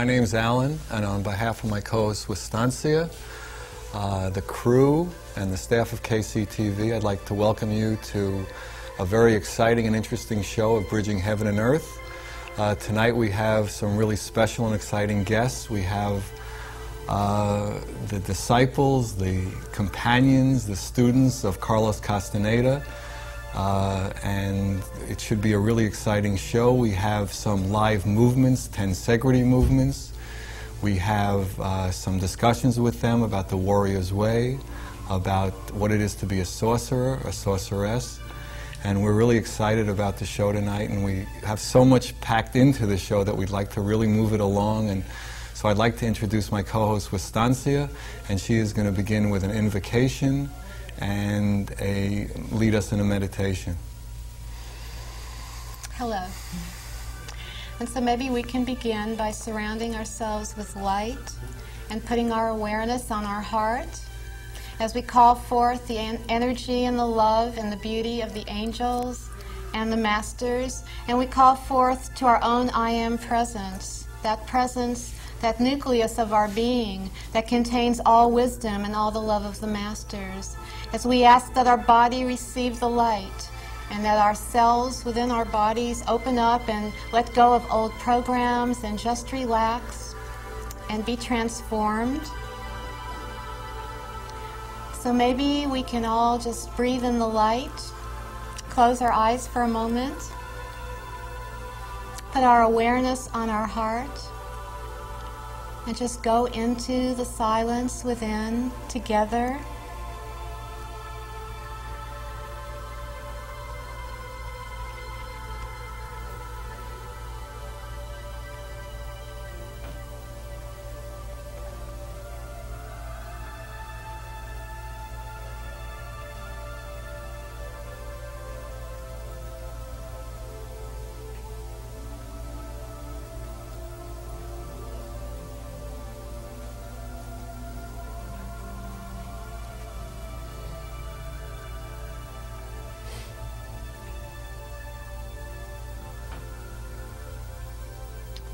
name's Alan, and on behalf of my co-host Wistancia, the crew, and the staff of KCTV, I'd like to welcome you to a very exciting and interesting show of Bridging Heaven and Earth. Tonight we have some really special and exciting guests. We have the disciples, the companions, the students of Carlos Castaneda, and it should be a really exciting show. We have some live movements, tensegrity movements. We have some discussions with them about the warrior's way, about what it is to be a sorcerer, a sorceress. And we're really excited about the show tonight, and we have so much packed into the show that we'd like to really move it along. And so I'd like to introduce my co-host Wistancia, and she is going to begin with an invocation and lead us in a meditation. Hello. And so maybe we can begin by surrounding ourselves with light and putting our awareness on our heart as we call forth the energy and the love and the beauty of the angels and the masters, and we call forth to our own I Am presence, that nucleus of our being that contains all wisdom and all the love of the masters, as we ask that our body receive the light and that our cells within our bodies open up and let go of old programs and just relax and be transformed. So maybe we can all just breathe in the light, close our eyes for a moment, put our awareness on our heart, and just go into the silence within together.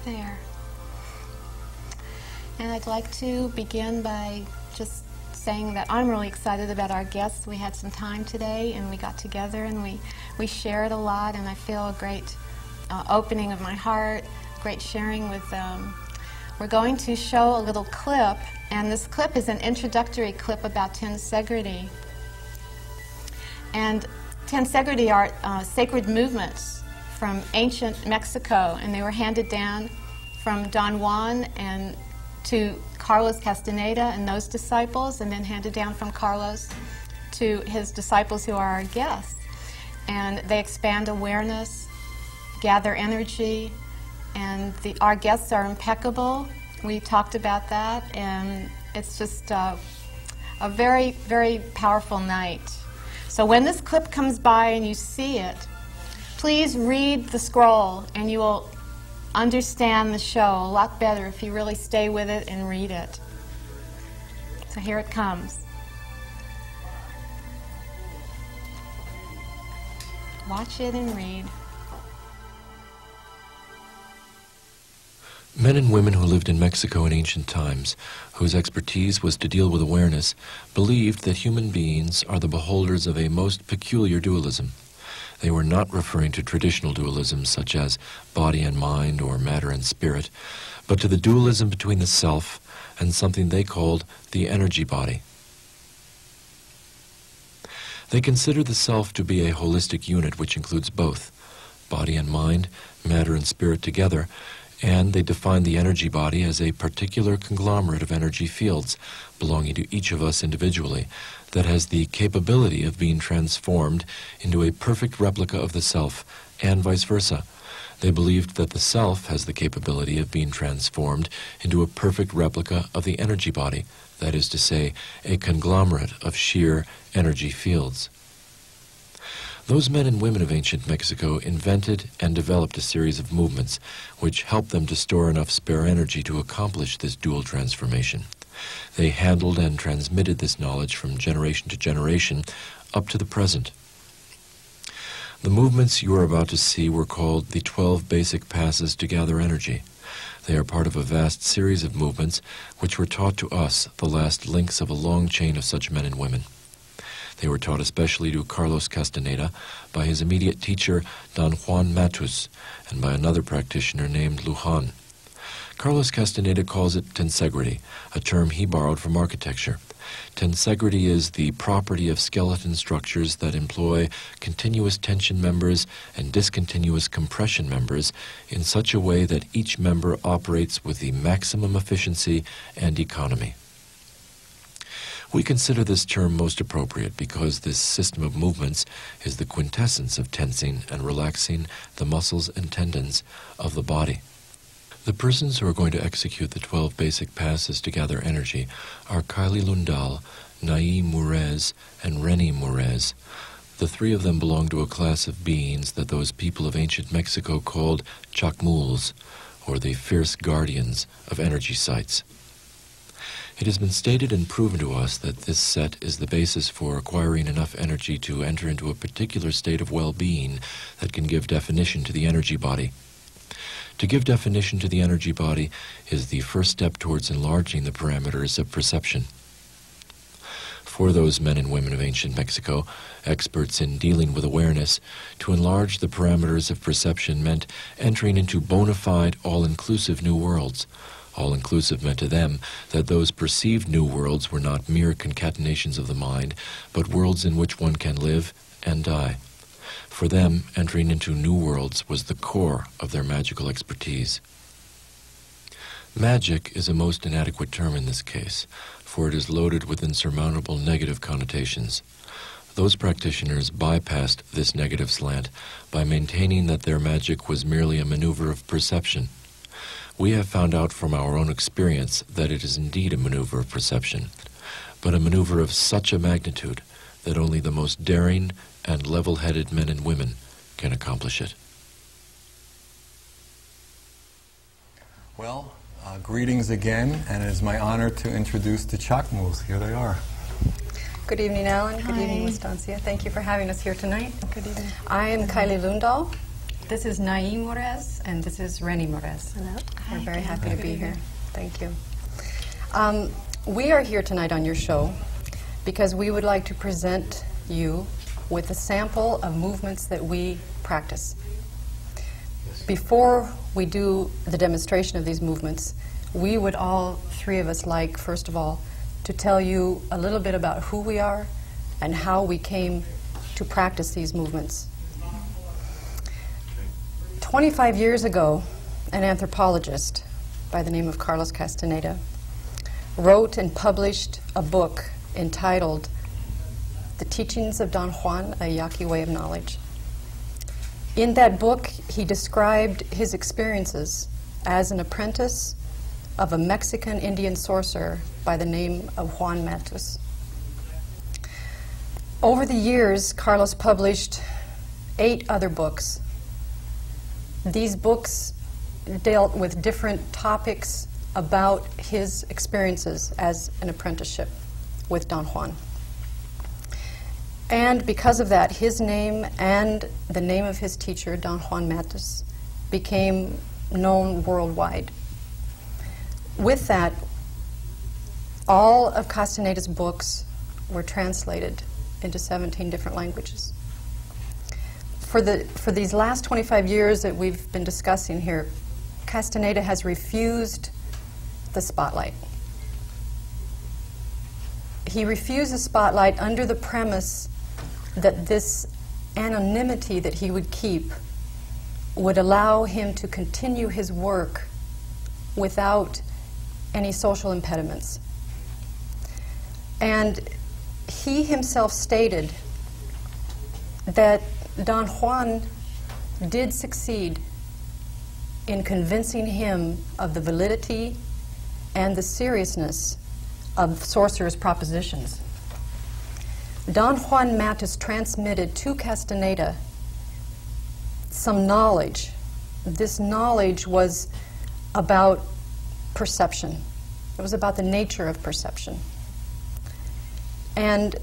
There. And I'd like to begin by just saying that I'm really excited about our guests. We had some time today and we got together and we shared a lot, and I feel a great opening of my heart, great sharing with them. We're going to show a little clip, and this clip is an introductory clip about tensegrity. And tensegrity are sacred movements from ancient Mexico, and they were handed down from Don Juan and to Carlos Castaneda and those disciples, and then handed down from Carlos to his disciples who are our guests. And they expand awareness, gather energy, and our guests are impeccable. We talked about that, and it's just a very, very powerful night. So when this clip comes by and you see it, please read the scroll, and you will understand the show a lot better if you really stay with it and read it. So here it comes. Watch it and read. Men and women who lived in Mexico in ancient times, whose expertise was to deal with awareness, believed that human beings are the beholders of a most peculiar dualism. They were not referring to traditional dualisms such as body and mind or matter and spirit, but to the dualism between the self and something they called the energy body. They consider the self to be a holistic unit which includes both, body and mind, matter and spirit together, and they define the energy body as a particular conglomerate of energy fields belonging to each of us individually that has the capability of being transformed into a perfect replica of the self, and vice versa. They believed that the self has the capability of being transformed into a perfect replica of the energy body, that is to say, a conglomerate of sheer energy fields. Those men and women of ancient Mexico invented and developed a series of movements which helped them to store enough spare energy to accomplish this dual transformation. They handled and transmitted this knowledge from generation to generation up to the present. The movements you are about to see were called the 12 basic passes to gather energy. They are part of a vast series of movements which were taught to us, the last links of a long chain of such men and women. They were taught especially to Carlos Castaneda by his immediate teacher, Don Juan Matus, and by another practitioner named Lujan. Carlos Castaneda calls it tensegrity, a term he borrowed from architecture. Tensegrity is the property of skeleton structures that employ continuous tension members and discontinuous compression members in such a way that each member operates with the maximum efficiency and economy. We consider this term most appropriate because this system of movements is the quintessence of tensing and relaxing the muscles and tendons of the body. The persons who are going to execute the 12 basic passes to gather energy are Kylie Lundal, Naïm Mourez, and Rennie Mourez. The three of them belong to a class of beings that those people of ancient Mexico called chakmules, or the fierce guardians of energy sites. It has been stated and proven to us that this set is the basis for acquiring enough energy to enter into a particular state of well-being that can give definition to the energy body. To give definition to the energy body is the first step towards enlarging the parameters of perception. For those men and women of ancient Mexico, experts in dealing with awareness, to enlarge the parameters of perception meant entering into bona fide, all-inclusive new worlds. All-inclusive meant to them that those perceived new worlds were not mere concatenations of the mind, but worlds in which one can live and die. For them, entering into new worlds was the core of their magical expertise. Magic is a most inadequate term in this case, for it is loaded with insurmountable negative connotations. Those practitioners bypassed this negative slant by maintaining that their magic was merely a maneuver of perception. We have found out from our own experience that it is indeed a maneuver of perception, but a maneuver of such a magnitude that only the most daring and level-headed men and women can accomplish it. Well, greetings again, and it is my honor to introduce the chakmules. Here they are. Good evening, Alan. Good Hi. evening, Estancia. Thank you for having us here tonight. Good evening. I am Kylie Lundal. This is Naïm Mourez, and this is Rennie Mourez. Hello. We're Hi, very good happy to be evening. here. Thank you. We are here tonight on your show because we would like to present you with a sample of movements that we practice. Before we do the demonstration of these movements, we would all three of us like, first of all, to tell you a little bit about who we are and how we came to practice these movements. 25 years ago, an anthropologist by the name of Carlos Castaneda wrote and published a book entitled The Teachings of Don Juan, a Yaqui Way of Knowledge. In that book, he described his experiences as an apprentice of a Mexican Indian sorcerer by the name of Juan Matus. Over the years, Carlos published 8 other books. These books dealt with different topics about his experiences as an apprenticeship with Don Juan. And because of that, his name and the name of his teacher, Don Juan Matus, became known worldwide. With that, all of Castaneda's books were translated into 17 different languages. For these last 25 years that we've been discussing here, Castaneda has refused the spotlight. He refused the spotlight under the premise that this anonymity that he would keep would allow him to continue his work without any social impediments. And he himself stated that Don Juan did succeed in convincing him of the validity and the seriousness of sorcerer's propositions. Don Juan Matus transmitted to Castaneda some knowledge. This knowledge was about perception. It was about the nature of perception. And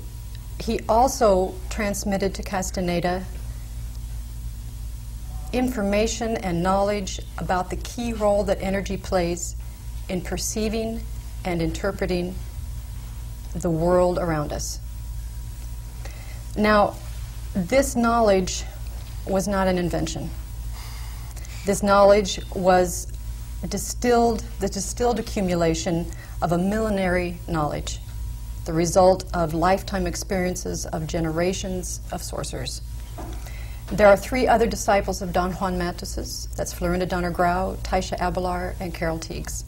he also transmitted to Castaneda information and knowledge about the key role that energy plays in perceiving and interpreting the world around us. Now, this knowledge was not an invention. This knowledge was the distilled accumulation of a millenary knowledge, the result of lifetime experiences of generations of sorcerers. There are 3 other disciples of Don Juan Matus's. That's Florinda Donner Grau, Taisha Abelard, and Carol Teagues.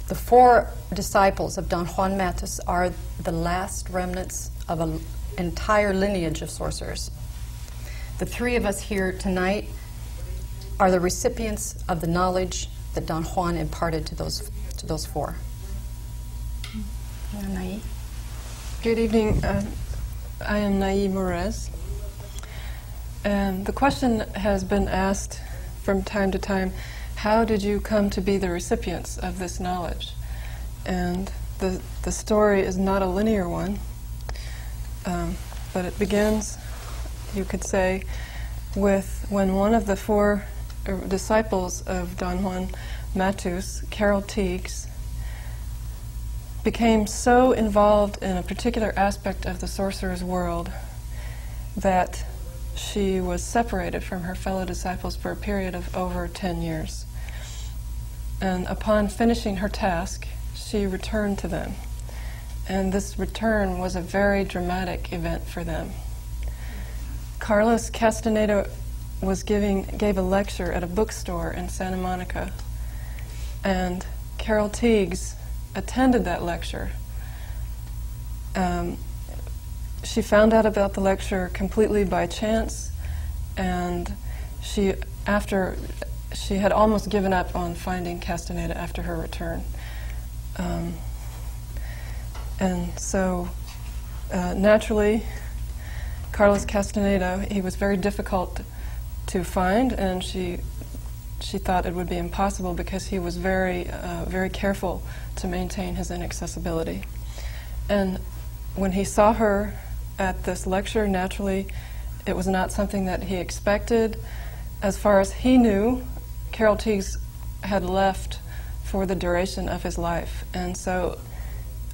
The 4 disciples of Don Juan Matus are the last remnants of an entire lineage of sorcerers. The 3 of us here tonight are the recipients of the knowledge that Don Juan imparted to those 4. Good evening. I am Nai Morez. And the question has been asked from time to time, how did you come to be the recipients of this knowledge? And the story is not a linear one, but it begins, you could say, with when one of the 4 disciples of Don Juan Matus, Carol Teagues, became so involved in a particular aspect of the sorcerer's world that she was separated from her fellow disciples for a period of over 10 years. And upon finishing her task, she returned to them. And this return was a very dramatic event for them. Carlos Castaneda gave a lecture at a bookstore in Santa Monica, and Carol Teagues attended that lecture. She found out about the lecture completely by chance, and she had almost given up on finding Castaneda after her return. And so, naturally, Carlos Castaneda, he was very difficult to find, and she thought it would be impossible because he was very careful to maintain his inaccessibility. And when he saw her at this lecture, naturally, it was not something that he expected. As far as he knew, Carol Teagues had left for the duration of his life. And so,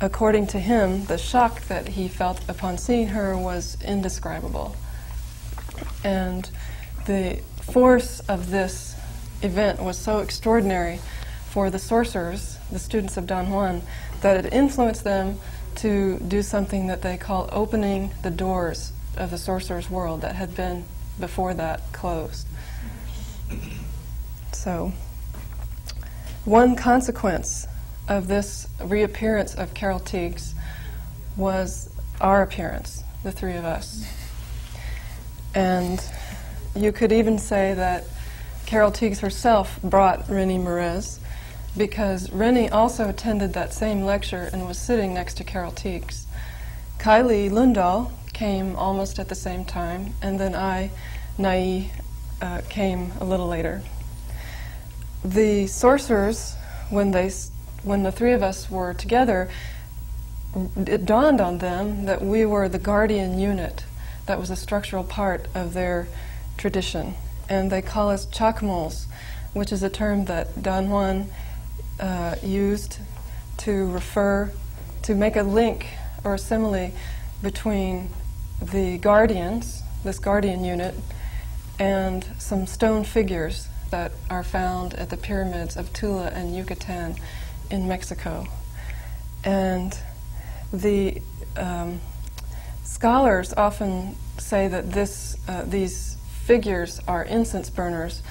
according to him, the shock that he felt upon seeing her was indescribable. And the force of this event was so extraordinary for the sorcerers, the students of Don Juan, that it influenced them to do something that they call opening the doors of the sorcerer's world that had been before that closed. So, one consequence of this reappearance of Carol Teagues was our appearance, the 3 of us. And you could even say that Carol Teagues herself brought Rennie Merez, because Rennie also attended that same lecture and was sitting next to Carol Teagues. Kylie Lundahl came almost at the same time, and then I, Nai, came a little later. The sorcerers, when the 3 of us were together, it dawned on them that we were the guardian unit. That was a structural part of their tradition. And they call us chakmuls, which is a term that Don Juan used to make a link or a simile between the guardians, this guardian unit, and some stone figures that are found at the pyramids of Tula and Yucatan in Mexico. And the scholars often say that these figures are incense burners.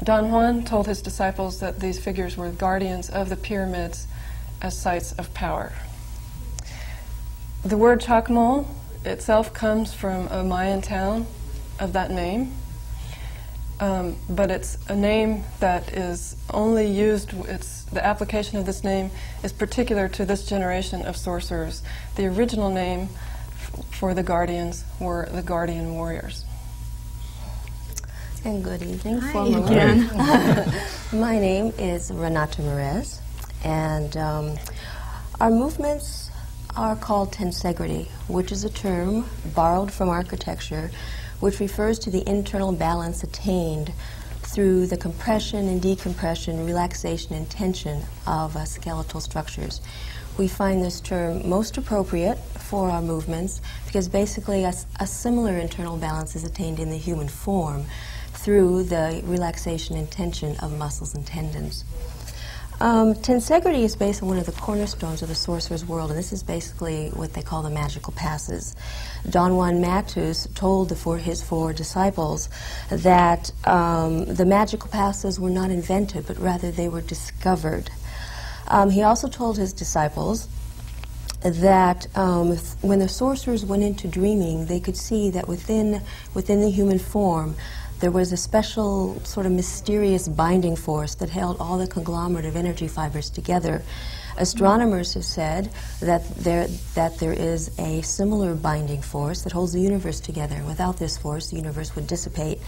Don Juan told his disciples that these figures were guardians of the pyramids as sites of power. The word chakmul itself comes from a Mayan town of that name, but it's a name that is only used, the application of this name is particular to this generation of sorcerers. The original name for the guardians were the guardian warriors. And good evening. Hi again. My name is Renata Merez, and our movements are called tensegrity, which is a term borrowed from architecture, which refers to the internal balance attained through the compression and decompression, relaxation and tension of skeletal structures. We find this term most appropriate for our movements because basically a similar internal balance is attained in the human form through the relaxation and tension of muscles and tendons. Tensegrity is based on one of the cornerstones of the sorcerer's world, and this is basically what they call the magical passes. Don Juan Matus told his four disciples that the magical passes were not invented, but rather they were discovered. He also told his disciples that when the sorcerers went into dreaming, they could see that within the human form there was a special sort of mysterious binding force that held all the conglomerate of energy fibers together. Astronomers have said that there is a similar binding force that holds the universe together. And without this force, the universe would dissipate.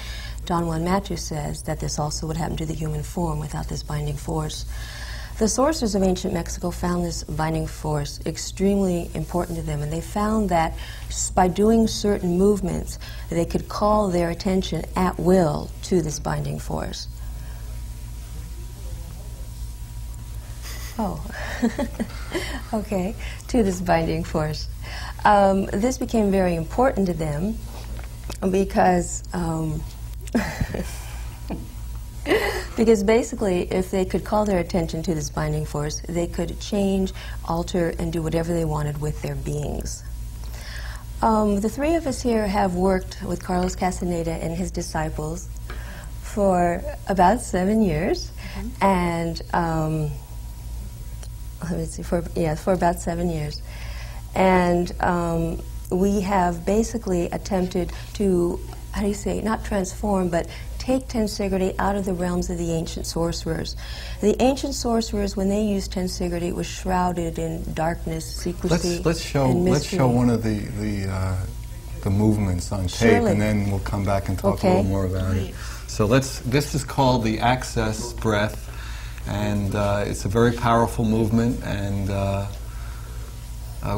Don Juan Matus says that this also would happen to the human form without this binding force. The sorcerers of ancient Mexico found this binding force extremely important to them, and they found that by doing certain movements, they could call their attention at will to this binding force. Oh, okay, to this binding force. This became very important to them because because basically, if they could call their attention to this binding force, they could change, alter, and do whatever they wanted with their beings. The three of us here have worked with Carlos Castaneda and his disciples for about 7 years, and let me see, for about 7 years, and we have basically attempted to, how do you say, not transform, but take tensegrity out of the realms of the ancient sorcerers. The ancient sorcerers, when they used tensegrity, it was shrouded in darkness, secrecy, let's show one of the movements on tape, Surely. and then we'll come back and talk a little more about it. So this is called the access breath, and it's a very powerful movement, and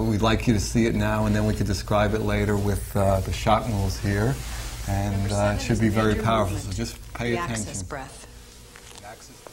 we'd like you to see it now, and then we could describe it later with the chakmules here. And it should be very powerful, so just pay attention. The access breath. The access breath.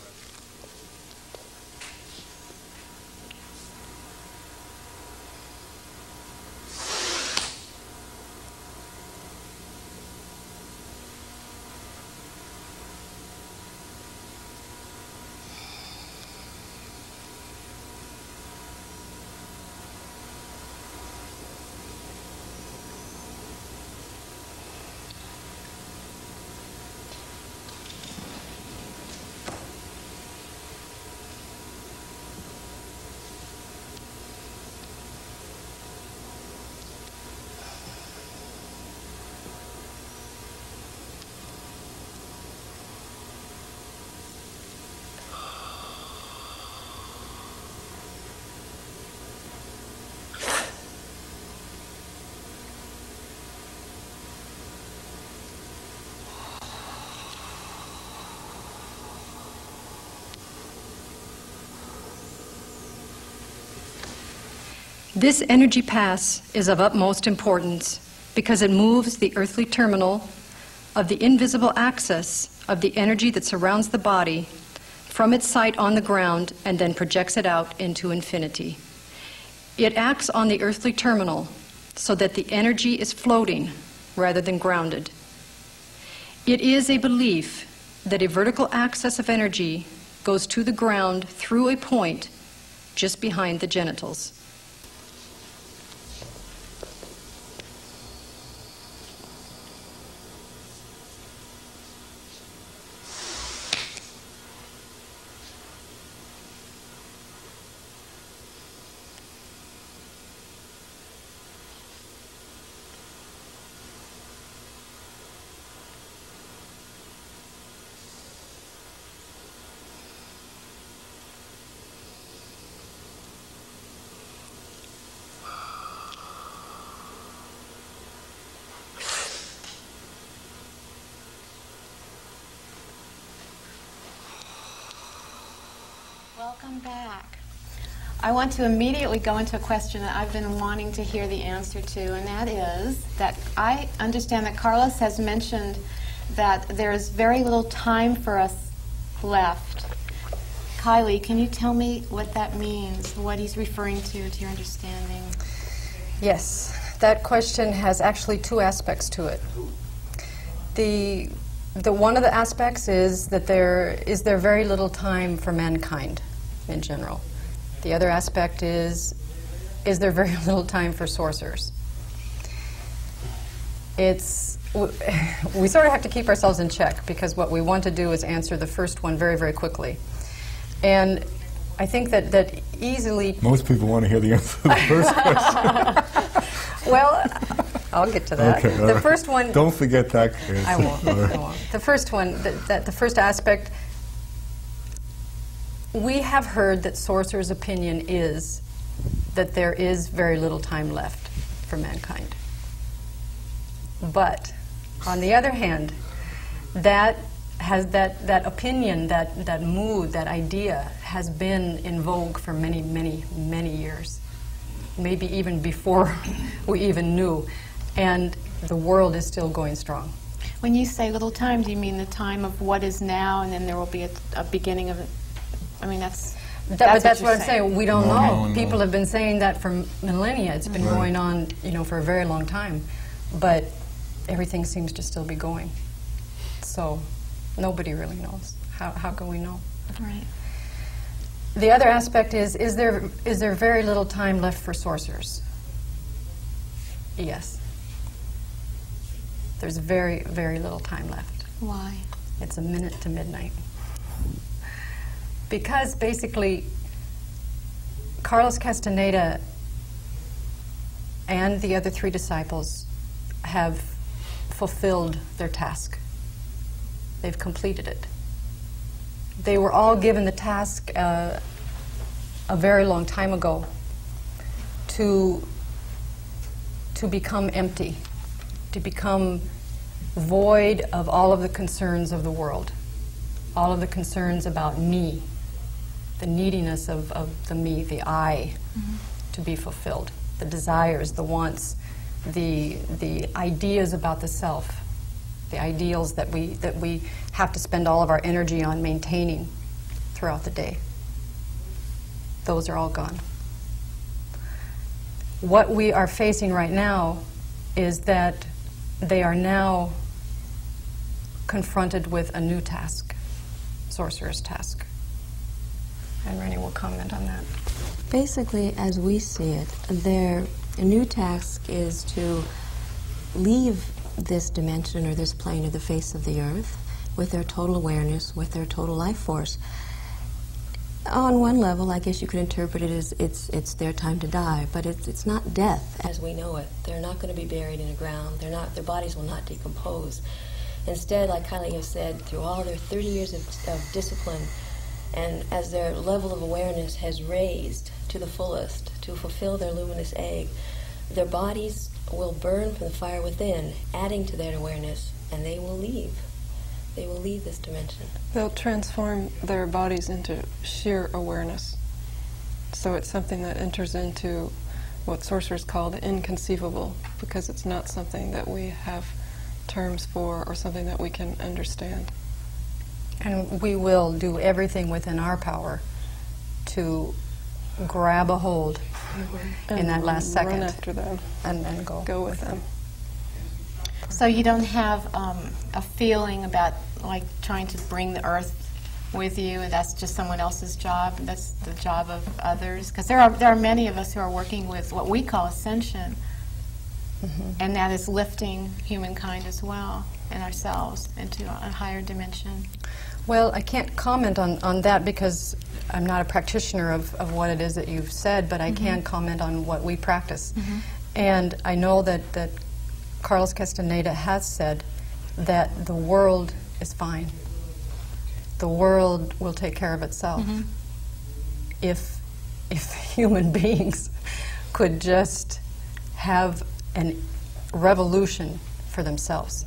This energy pass is of utmost importance because it moves the earthly terminal of the invisible axis of the energy that surrounds the body from its site on the ground and then projects it out into infinity. It acts on the earthly terminal so that the energy is floating rather than grounded. It is a belief that a vertical axis of energy goes to the ground through a point just behind the genitals. Welcome back. I want to immediately go into a question that I've been wanting to hear the answer to, and that is that I understand that Carlos has mentioned that there is very little time for us left. Kylie, can you tell me what that means, what he's referring to your understanding? Yes, that question has actually two aspects to it. The one of the aspects is that there is very little time for mankind in general. The other aspect is there very little time for sorcerers. We sort of have to keep ourselves in check, because what we want to do is answer the first one very, very quickly. And I think that easily... Most people want to hear the answer to the first question. Well, I'll get to that. Okay, the first one... Don't forget that. I won't. I won't. The first one, the first aspect, we have heard that sorcerer's opinion is that there is very little time left for mankind. But, on the other hand, that opinion, that mood, that idea has been in vogue for many, many, many years. Maybe even before we even knew. And the world is still going strong. When you say little time, do you mean the time of what is now, and then there will be a beginning of it? I mean, that's what I'm saying. We don't know. No. People have been saying that for millennia. It's been going on, for a very long time. But everything seems to still be going. So nobody really knows. How can we know? Right. The other aspect is there very little time left for sorcerers? Yes. There's very, very little time left. Why? It's a minute to midnight. Because basically, Carlos Castaneda and the other three disciples have fulfilled their task. They've completed it. They were all given the task a very long time ago to become empty, to become void of all of the concerns of the world, all of the concerns about me, the neediness of the me, the I, to be fulfilled, the desires, the wants, the ideas about the self, the ideals that we have to spend all of our energy on maintaining throughout the day. Those are all gone. What we are facing right now is that they are now confronted with a new task, sorcerer's task. And Rennie will comment on that. Basically, as we see it, their new task is to leave this dimension or this plane of the face of the earth with their total awareness, with their total life force. On one level, I guess you could interpret it as it's their time to die, but it's not death as we know it. They're not going to be buried in the ground. Their bodies will not decompose. Instead, like Kylie has said, through all their 30 years of discipline, and as their level of awareness has raised to the fullest to fulfill their luminous egg, their bodies will burn from the fire within, adding to that awareness, and they will leave. They will leave this dimension. They'll transform their bodies into sheer awareness. So it's something that enters into what sorcerers call the inconceivable, because it's not something that we have terms for or something that we can understand. And we will do everything within our power to grab a hold in that last second. Run after them. And go with them. So you don't have a feeling about like trying to bring the earth with you, and that's just someone else's job, and that's the job of others? Because there are many of us who are working with what we call ascension, and that is lifting humankind as well and ourselves into a higher dimension. Well, I can't comment on that because I'm not a practitioner of what it is that you've said, but I can comment on what we practice. And I know that Carlos Castaneda has said that the world is fine. The world will take care of itself. If human beings could just have a revolution for themselves.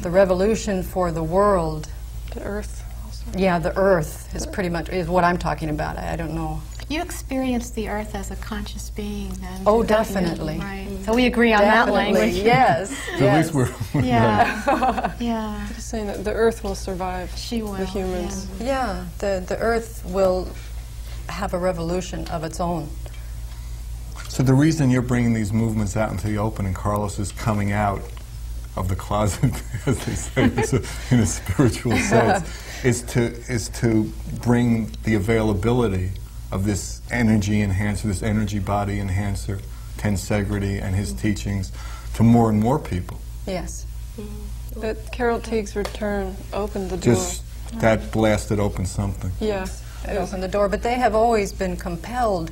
The revolution for the world. The earth also. Yeah, the earth is pretty much is what I'm talking about. I don't know. You experience the earth as a conscious being, then. Oh, definitely. Right. So we agree on that language. Yes. So at least we're Yeah. Yeah. Just saying that the earth will survive She will. the humans. Yeah, the earth will have a revolution of its own. So the reason you're bringing these movements out into the open and Carlos is coming out of the closet, as they say, in a spiritual sense, is to bring the availability of this energy enhancer, this energy body enhancer, tensegrity, and his teachings to more and more people. Yes. That Carol Teague's return opened the door. Just that blasted open something. Yeah. It opened the door, but they have always been compelled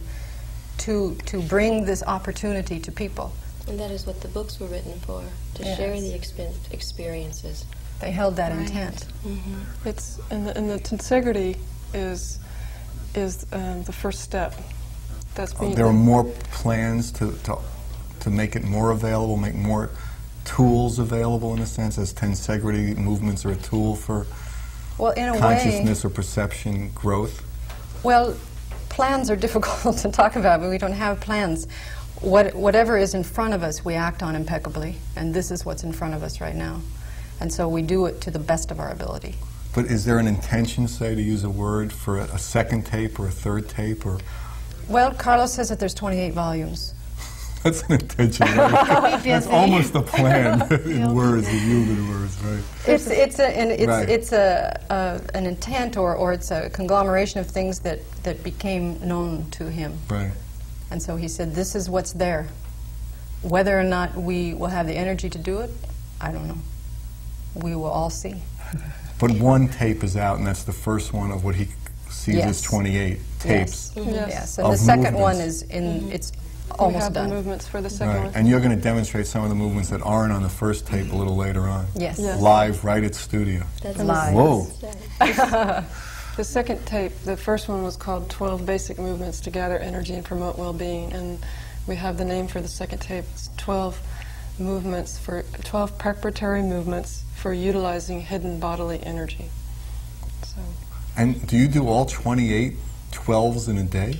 to bring this opportunity to people. And that is what the books were written for, to Yes. share the experiences. They held that Right. intent. It's and the tensegrity is the first step. That's being There are more plans to make it more available, make more tools available in a sense, as tensegrity movements are a tool for Well, in a way, consciousness or perception growth. well, plans are difficult to talk about, but we don't have plans. Whatever is in front of us, we act on impeccably, and this is what's in front of us right now. And so we do it to the best of our ability. But is there an intention, say, to use a word for a second tape or a third tape, or Well, Carlos says that there's 28 volumes. that's an intention, right? Be That's busy. almost a plan in words, in human words, right? It's an intent, or it's a conglomeration of things that became known to him. Right. And so he said, this is what's there. Whether or not we will have the energy to do it, I don't know. We will all see. But one tape is out, and that's the first one of what he sees as Yes. 28 tapes. Yes. Yes, and Of the second movements. one is in, it's we almost have the done. movements for the second Right. one. And you're going to demonstrate some of the movements that aren't on the first tape a little later on. Yes. Yes. Live, right at studio. That's Live. Whoa. The second tape, the first one was called 12 Basic Movements to Gather Energy and Promote Well-Being, and we have the name for the second tape. It's 12 movements for 12 preparatory movements for utilizing hidden bodily energy. So And do you do all 28 12s in a day?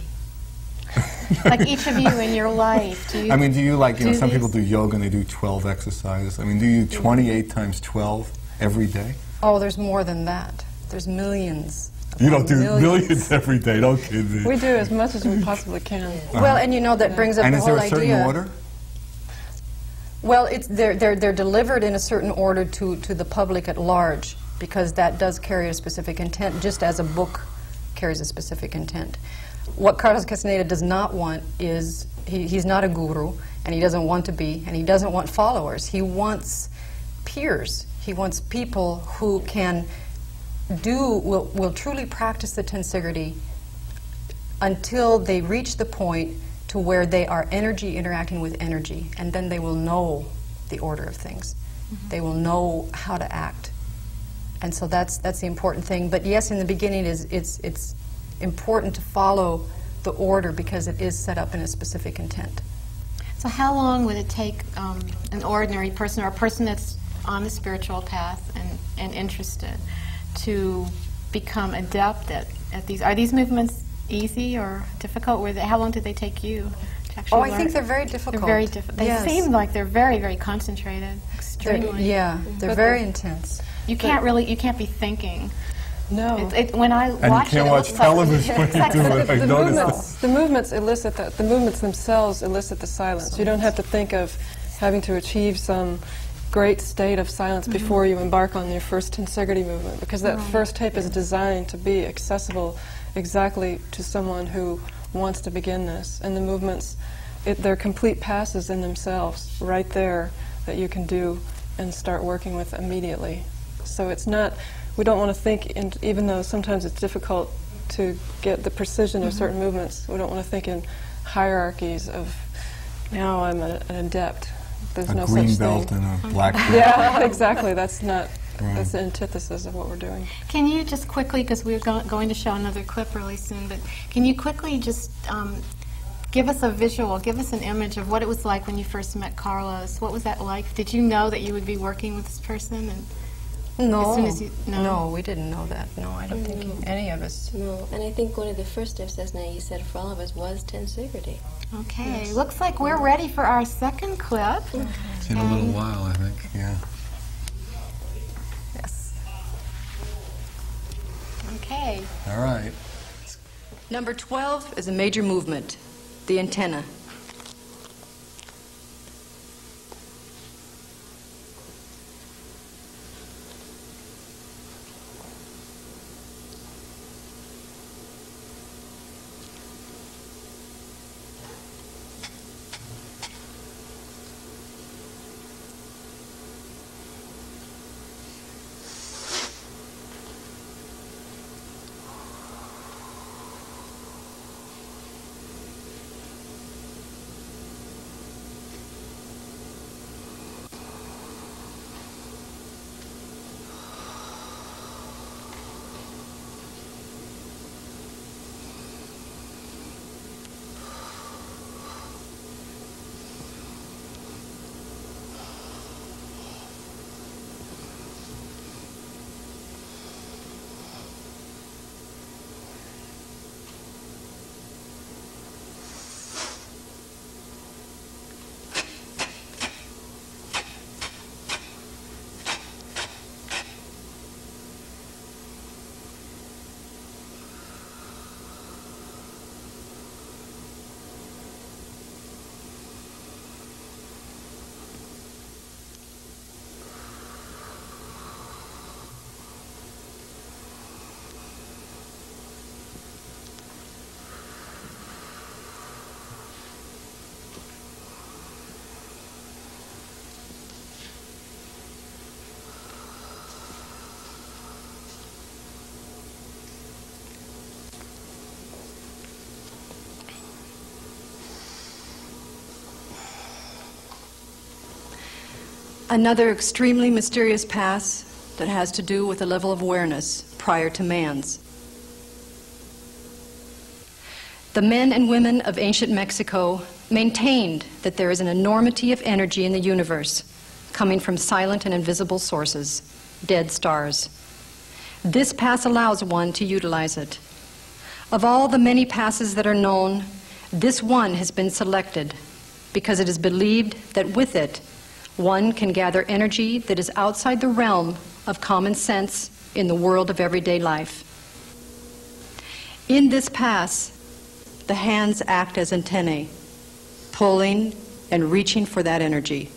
Like each of you in your life, do you? I mean, do you like, you know, do some people these? do yoga and they do 12 exercises. I mean, do you do 28 times 12 every day? Oh, there's more than that. There's millions. You don't do Millions. millions every day, don't kid me. we do as much as we possibly can. Well, and you know, that brings up And the is there whole a certain idea. order? Well, they're delivered in a certain order to the public at large, because that does carry a specific intent, just as a book carries a specific intent. What Carlos Castaneda does not want is, he's not a guru, and he doesn't want to be, and he doesn't want followers. He wants peers. He wants people who can will truly practice the tensegrity until they reach the point to where they are energy interacting with energy, and then they will know the order of things. They will know how to act, and so that's the important thing. But yes, in the beginning, it's important to follow the order because it is set up in a specific intent. So how long would it take an ordinary person or a person that's on the spiritual path and interested to become adept at these? Are these movements easy or difficult? How long did they take you to actually I learn? think they're very difficult. They're very difficult. They Yes. seem like they're very, very concentrated. Extremely. They're But very intense. You can't be thinking. No. When I And you watch can't it, watch television when you do it. I The noticed that. movements elicit that. The movements themselves elicit the silence. You don't have to think of having to achieve some great state of silence before you embark on your first tensegrity movement, because that first tape is designed to be accessible exactly to someone who wants to begin this. And the movements, they're complete passes in themselves, right there, that you can do and start working with immediately. So it's not, we don't want to think, even though sometimes it's difficult to get the precision of certain movements, we don't want to think in hierarchies of, now I'm an adept. There's A no green such belt thing. and a black belt. Yeah, exactly. That's not, Right. that's the antithesis of what we're doing. Can you just quickly, because we're going to show another clip really soon, but can you quickly just give us a visual, give us an image of what it was like when you first met Carlos? What was that like? Did you know that you would be working with this person? And No, As soon as you, no, we didn't know that. No, I don't think any of us. No, and I think one of the first steps, as you said, for all of us was tensegrity. Okay, looks like we're ready for our second clip. It's in a little while, I think. Yeah. Yes. Okay. All right. Number 12 is a major movement, the antenna. Another extremely mysterious pass that has to do with a level of awareness prior to man's. The men and women of ancient Mexico maintained that there is an enormity of energy in the universe coming from silent and invisible sources, dead stars. This pass allows one to utilize it. Of all the many passes that are known, this one has been selected because it is believed that with it, one can gather energy that is outside the realm of common sense in the world of everyday life. In this pass, the hands act as antennae, pulling and reaching for that energy.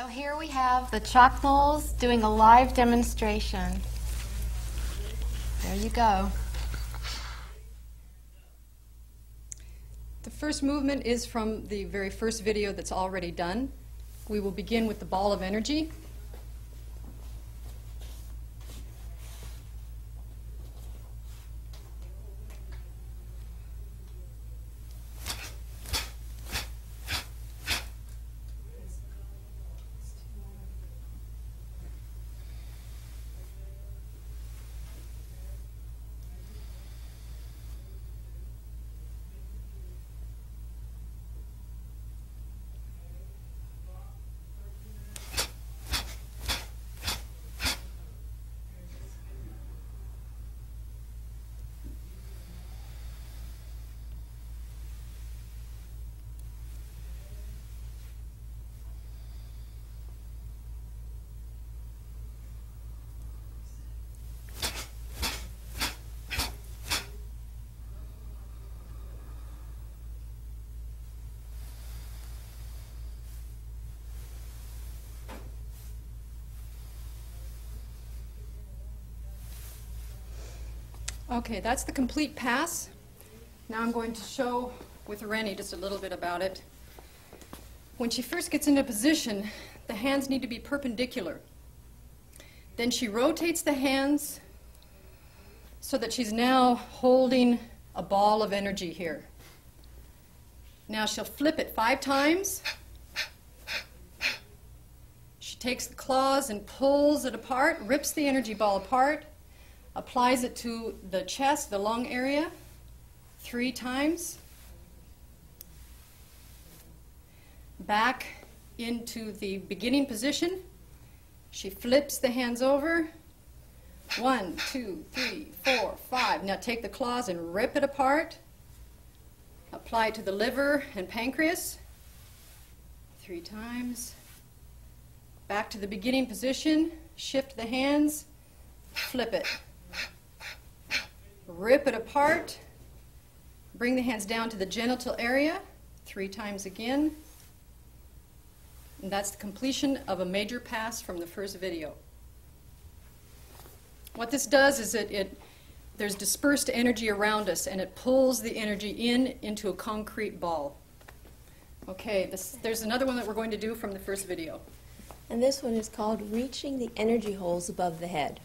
So here we have the chakmules doing a live demonstration. There you go. The first movement is from the very first video that's already done. We will begin with the ball of energy. Okay, that's the complete pass. Now I'm going to show with Rennie just a little bit about it. When she first gets into position, the hands need to be perpendicular. Then she rotates the hands so that she's now holding a ball of energy here. Now she'll flip it 5 times. She takes the claws and pulls it apart, rips the energy ball apart, applies it to the chest, the lung area, 3 times. Back into the beginning position. She flips the hands over. 1, 2, 3, 4, 5. Now take the claws and rip it apart. Apply it to the liver and pancreas. 3 times. Back to the beginning position. Shift the hands. Flip it. Rip it apart. Bring the hands down to the genital area. 3 times again. And that's the completion of a major pass from the first video. What this does is there's dispersed energy around us, and it pulls the energy into a concrete ball. Okay, there's another one that we're going to do from the first video. And this one is called Reaching the Energy Holes Above the Head.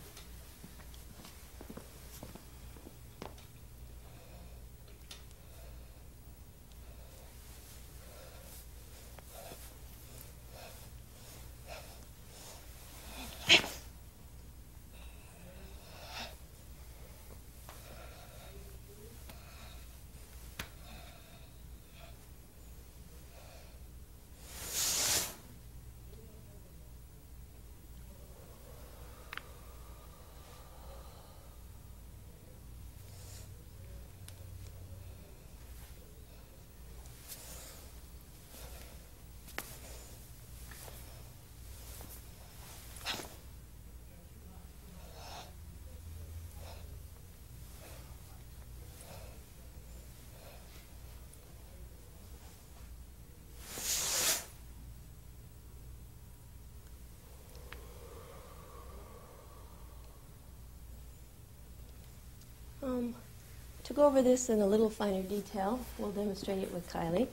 To go over this in a little finer detail, we'll demonstrate it with Kylie.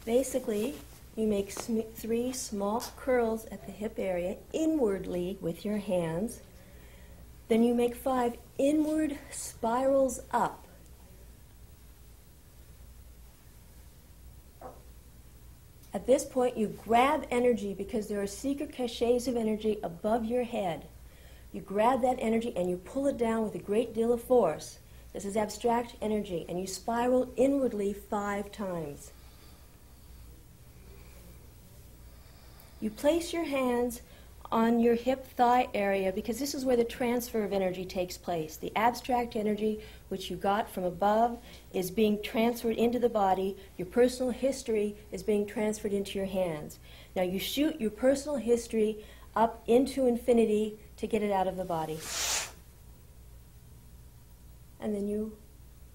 Basically, you make 3 small curls at the hip area inwardly with your hands. Then you make 5 inward spirals up. At this point, you grab energy because there are secret caches of energy above your head. You grab that energy and you pull it down with a great deal of force. This is abstract energy, and you spiral inwardly 5 times. You place your hands on your hip thigh area because this is where the transfer of energy takes place. The abstract energy which you got from above is being transferred into the body. Your personal history is being transferred into your hands. Now you shoot your personal history up into infinity to get it out of the body. And then you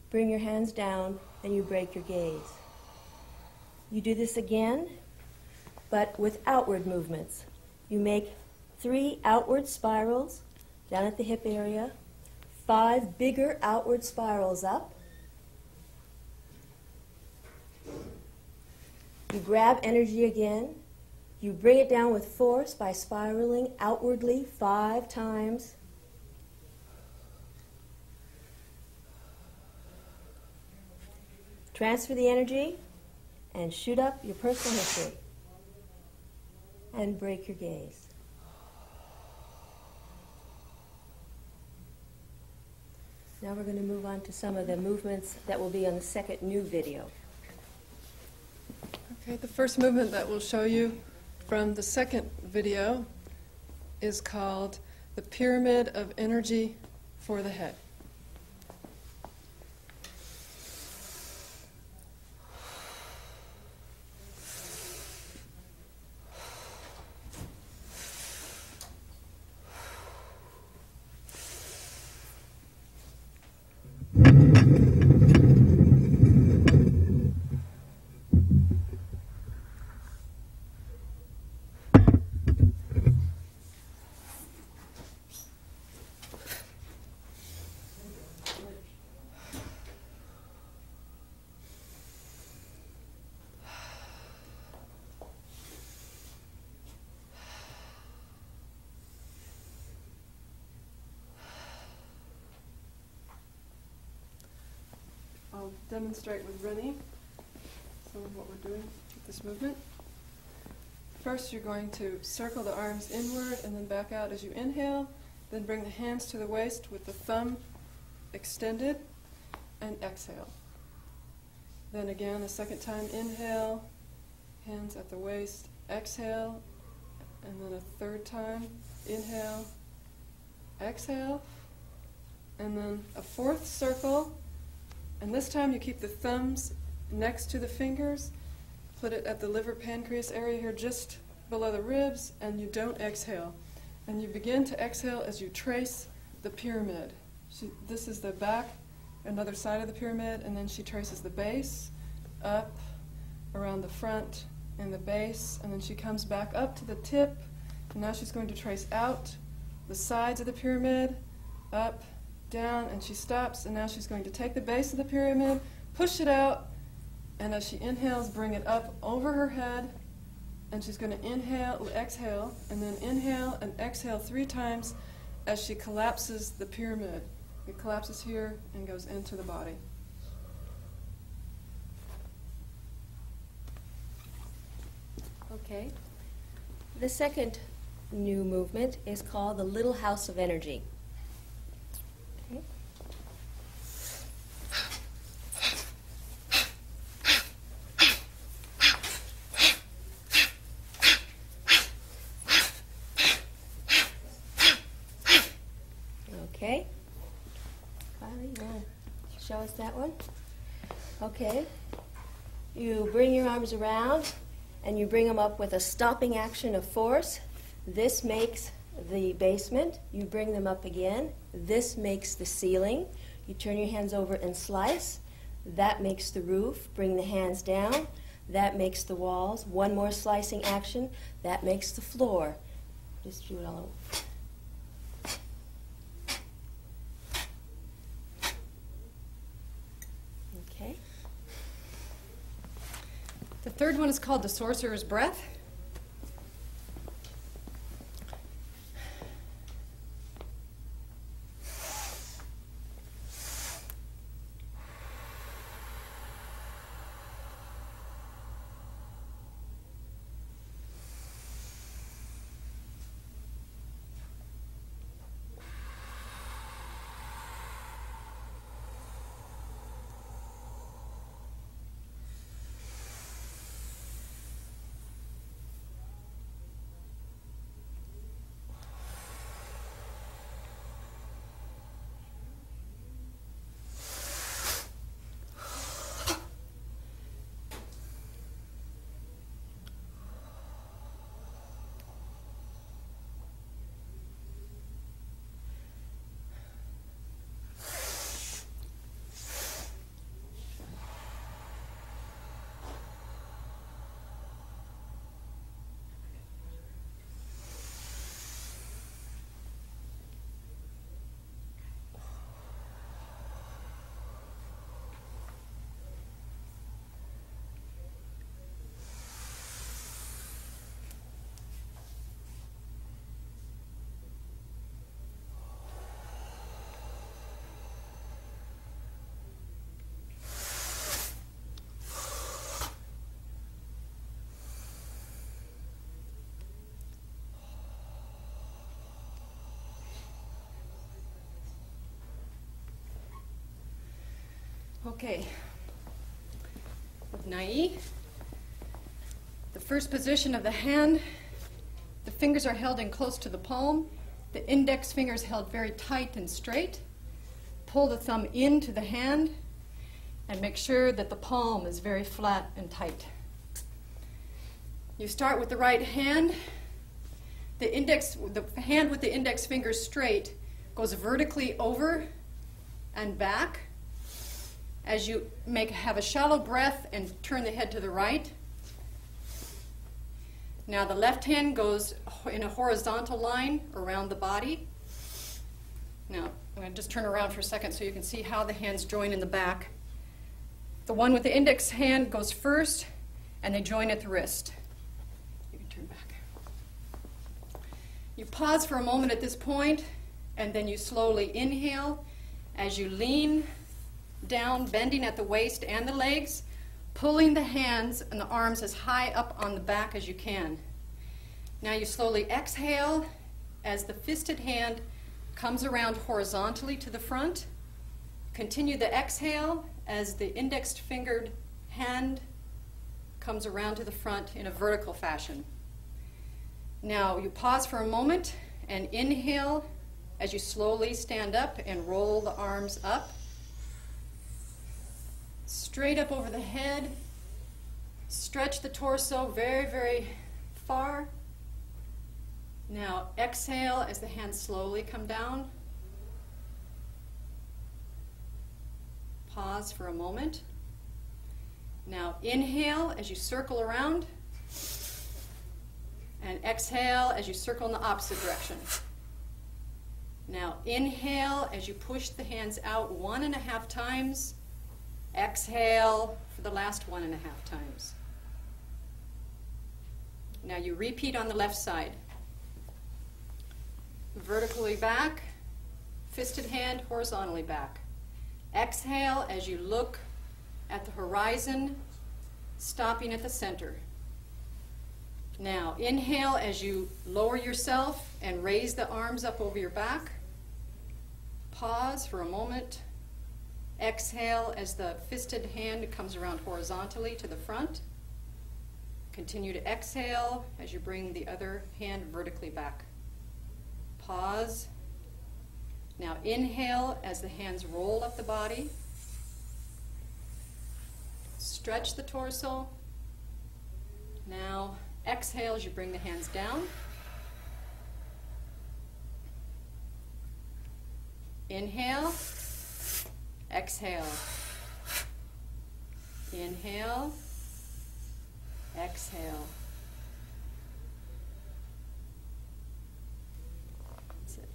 bring your hands down and you break your gaze. You do this again, but with outward movements. You make 3 outward spirals down at the hip area, 5 bigger outward spirals up. You grab energy again. You bring it down with force by spiraling outwardly 5 times. Transfer the energy and shoot up your personal history. And break your gaze. Now we're going to move on to some of the movements that will be on the second new video. Okay, the first movement that we'll show you from the second video is called the Pyramid of Energy for the Head. I'll demonstrate with Rennie some of what we're doing with this movement. First, you're going to circle the arms inward and then back out as you inhale. Then bring the hands to the waist with the thumb extended and exhale. Then again, a second time, inhale, hands at the waist, exhale, and then a third time, inhale, exhale, and then a fourth circle, and this time you keep the thumbs next to the fingers, put it at the liver pancreas area here just below the ribs, and you don't exhale. And you begin to exhale as you trace the pyramid. This is the back, another side of the pyramid, and then she traces the base, up, around the front, and the base, and then she comes back up to the tip, and now she's going to trace out the sides of the pyramid, up, down, and she stops, and now she's going to take the base of the pyramid, push it out, and as she inhales, bring it up over her head, and she's going to inhale, exhale, and then inhale and exhale 3 times as she collapses the pyramid. It collapses here and goes into the body. Okay. The second new movement is called the Little House of Energy. Okay. Okay. Kylie, you want to show us that one? Okay. You bring your arms around and you bring them up with a stopping action of force. This makes the basement. You bring them up again. This makes the ceiling. You turn your hands over and slice. That makes the roof. Bring the hands down. That makes the walls. One more slicing action. That makes the floor. Just do it all over. Okay. The third one is called the Sorcerer's Breath. Okay. With Nai, the first position of the hand, the fingers are held in close to the palm. The index finger is held very tight and straight. Pull the thumb into the hand and make sure that the palm is very flat and tight. You start with the right hand. The hand with the index finger straight goes vertically over and back as you have a shallow breath and turn the head to the right. Now the left hand goes in a horizontal line around the body. Now I'm going to just turn around for a second so you can see how the hands join in the back. The one with the index hand goes first and they join at the wrist. You can turn back. You pause for a moment at this point and then you slowly inhale as you lean down, bending at the waist and the legs, pulling the hands and the arms as high up on the back as you can. Now you slowly exhale as the fisted hand comes around horizontally to the front. Continue the exhale as the index-fingered hand comes around to the front in a vertical fashion. Now you pause for a moment and inhale as you slowly stand up and roll the arms up. Straight up over the head. Stretch the torso very, very far. Now exhale as the hands slowly come down. Pause for a moment. Now inhale as you circle around. And exhale as you circle in the opposite direction. Now inhale as you push the hands out 1.5 times. Exhale for the last 1.5 times. Now you repeat on the left side. Vertically back, fisted hand horizontally back. Exhale as you look at the horizon, stopping at the center. Now inhale as you lower yourself and raise the arms up over your back. Pause for a moment. Exhale as the fisted hand comes around horizontally to the front. Continue to exhale as you bring the other hand vertically back. Pause. Now inhale as the hands roll up the body. Stretch the torso. Now exhale as you bring the hands down. Inhale. Exhale. Inhale. Exhale. That's it.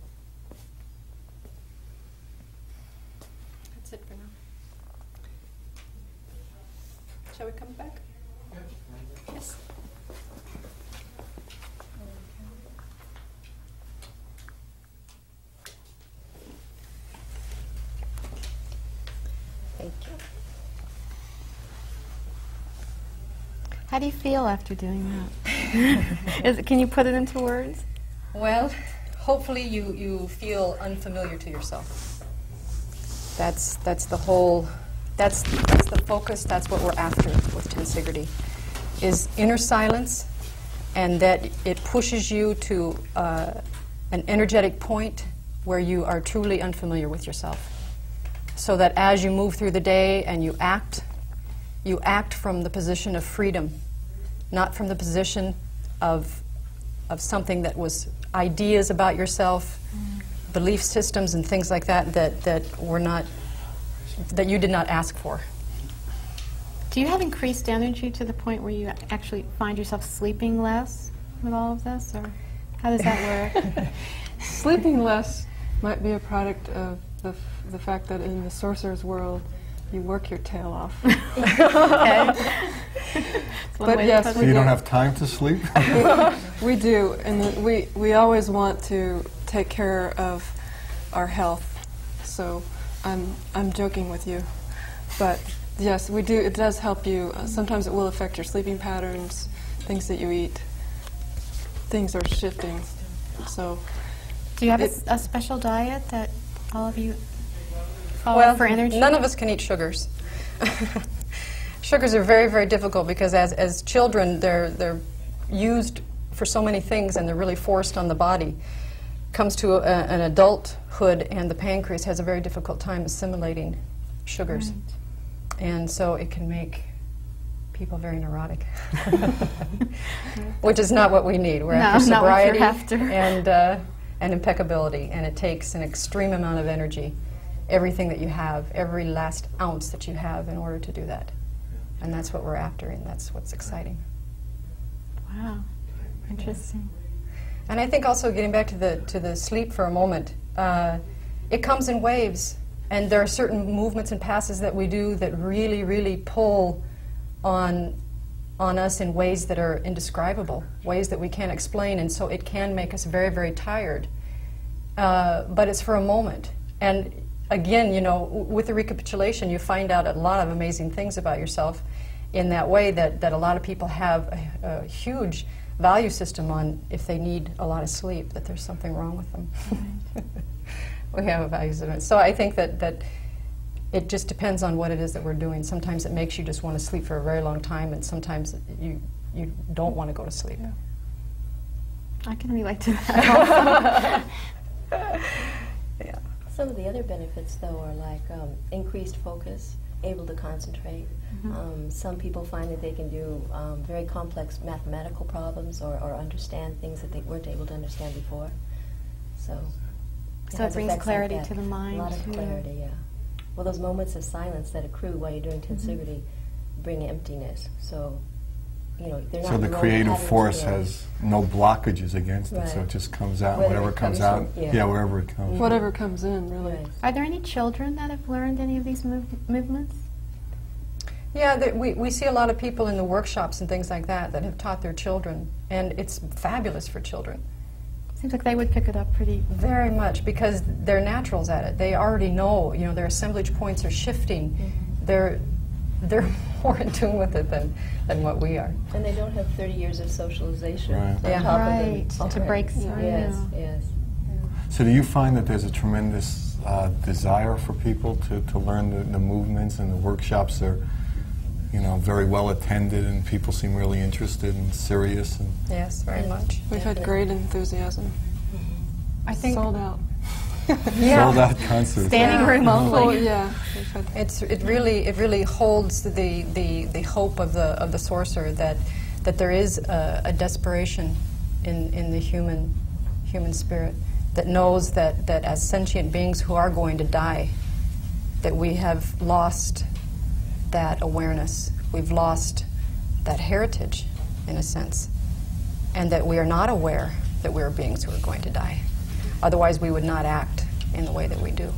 That's it for now. Shall we come back? Yes. Thank you. How do you feel after doing that? Can you put it into words? Well, hopefully you feel unfamiliar to yourself. That's the whole, that's the focus, that's what we're after with tensegrity, is inner silence, and that it pushes you to an energetic point where you are truly unfamiliar with yourself. So that as you move through the day and you act from the position of freedom, not from the position of something that was ideas about yourself, belief systems and things like that were not, that you did not ask for. Do you have increased energy to the point where you actually find yourself sleeping less with all of this, or how does that work? Sleeping less might be a product of the fact that in the sorcerer's world, you work your tail off. But yes, so you don't have time to sleep? We do, and we always want to take care of our health. So I'm joking with you, but yes, we do. It does help you. Sometimes it will affect your sleeping patterns, things that you eat. Things are shifting. So, do you have a special diet that all of you follow for energy? None of us can eat sugars. Sugars are very, very difficult because as children, they're used for so many things and they're really forced on the body. Comes to an adulthood and the pancreas has a very difficult time assimilating sugars. Right. And so it can make people very neurotic, which is not what we need. We're after sobriety and impeccability, and it takes an extreme amount of energy, everything that you have, every last ounce that you have in order to do that. And that's what we're after, and that's what's exciting. Wow, interesting. And I think also, getting back to the sleep for a moment, it comes in waves, and there are certain movements and passes that we do that really, really pull on us in ways that are indescribable, ways that we can't explain, and so it can make us very, very tired. But it's for a moment. And again, you know, with the recapitulation, you find out a lot of amazing things about yourself in that way, that a lot of people have a huge value system on if they need a lot of sleep, that there's something wrong with them. We have a value system. So I think that it just depends on what it is that we're doing. Sometimes it makes you just want to sleep for a very long time, and sometimes you don't want to go to sleep. Yeah. I can relate to that. Yeah. Some of the other benefits, though, are like increased focus, able to concentrate. Some people find that they can do very complex mathematical problems or understand things that they weren't able to understand before. So It has brings effects clarity like that. to the mind. A lot of too. clarity, yeah. Well, those moments of silence that accrue while you're doing tensivity bring emptiness. So, you know, they're not So the old creative patterns, force you know. has no blockages against it, so Right. it just comes out, Whether whatever it comes comes out, from- yeah. wherever it comes. Whatever comes in, really. Right. Are there any children that have learned any of these movements? Yeah, we see a lot of people in the workshops and things like that have taught their children, and it's fabulous for children. Seems like they would pick it up pretty. Very much, because they're naturals at it. They already know, you know, their assemblage points are shifting. They're more in tune with it than what we are. And they don't have 30 years of socialization Right. on Yeah. top Right, of them. to break through. Yes, yes. So do you find that there's a tremendous desire for people to learn the movements, and the workshops are, you know, very well attended, and people seem really interested and serious? And Yes, very much. We've had great enthusiasm. I think Sold out. sold out concerts. Standing room Full, only. yeah. We've had it really holds the hope of the sorcerer that there is a desperation in the human spirit that knows that as sentient beings who are going to die, that we have lost that awareness. We've lost that heritage, in a sense, and that we are not aware that we are beings who are going to die. Otherwise, we would not act in the way that we do.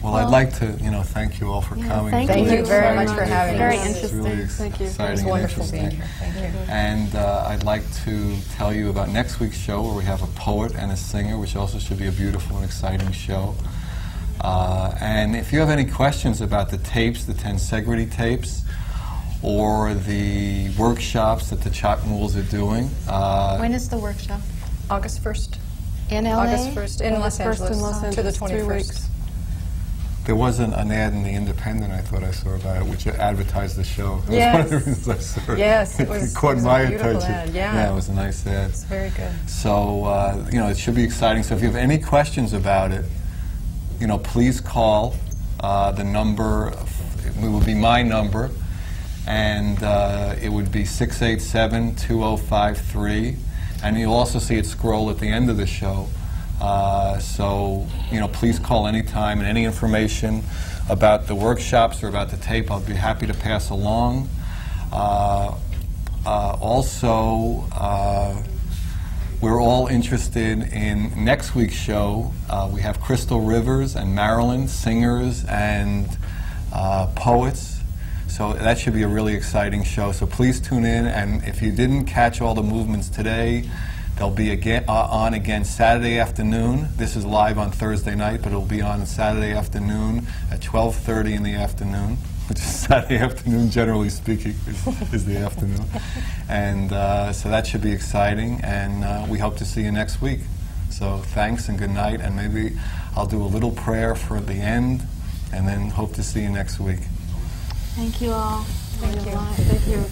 Well, I'd like to, thank you all for coming. thank Thank you you very much Exciting for having day. Very us. It's really interesting. Thank you. exciting It's and wonderful being interesting. here. Thank you. And I'd like to tell you about next week's show, where we have a poet and a singer, which also should be a beautiful and exciting show. And if you have any questions about the tapes, the Tensegrity tapes, or the workshops that the Chakmules are doing. When is the workshop? August 1st. In LA? August 1st in Los First Angeles, in Los to the Angeles, 3 21st. weeks. There was an ad in the Independent I thought I saw about it, which advertised the show. That Yes. was one of the reasons I saw it. Yes, it It was- caught it was a my beautiful attention. ad, yeah. Yeah, it was a nice ad. It's very good. So, it should be exciting. So if you have any questions about it, please call the number. It will be my number, and it would be 687-2053. And you'll also see it scroll at the end of the show. So, please call anytime, and any information about the workshops or about the tape, I'll be happy to pass along. Also, we're all interested in next week's show. We have Crystal Rivers and Marilyn, singers and poets. So that should be a really exciting show. So please tune in. And if you didn't catch all the movements today, they'll be on again Saturday afternoon. This is live on Thursday night, but it'll be on Saturday afternoon at 12:30 in the afternoon. Which is Saturday afternoon, generally speaking, is the afternoon. And so that should be exciting, and we hope to see you next week. So thanks and good night, and maybe I'll do a little prayer for the end, and then hope to see you next week. Thank you all. Thank you. Thank you.